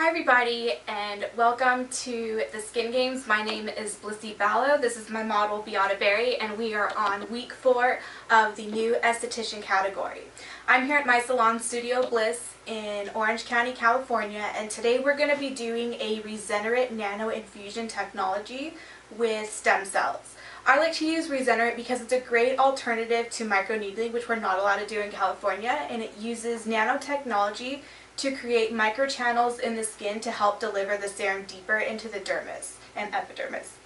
Hi everybody and welcome to the Skin Games. My name is Blyssey Ballo. This is my model Beata Berry and we are on week 4 of the new Esthetician category. I'm here at my salon studio Blyss in Orange County, California, and today we're going to be doing a Rezenerate nano infusion technology with stem cells. I like to use Rezenerate because it's a great alternative to microneedling, which we're not allowed to do in California, and it uses nanotechnology to create microchannels in the skin to help deliver the serum deeper into the dermis and epidermis.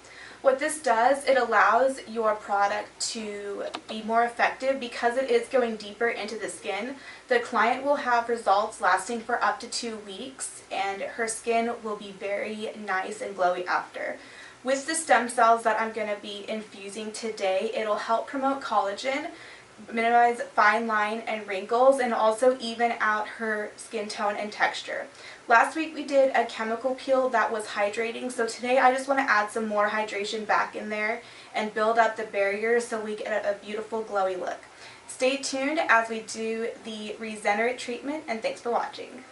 What this does, it allows your product to be more effective because it is going deeper into the skin. The client will have results lasting for up to 2 weeks and her skin will be very nice and glowy after. With the stem cells that I'm going to be infusing today, it'll help promote collagen, minimize fine line and wrinkles, and also even out her skin tone and texture. Last week we did a chemical peel that was hydrating, so today I just want to add some more hydration back in there and build up the barrier so we get a beautiful glowy look. Stay tuned as we do the Rezenerate treatment, and thanks for watching.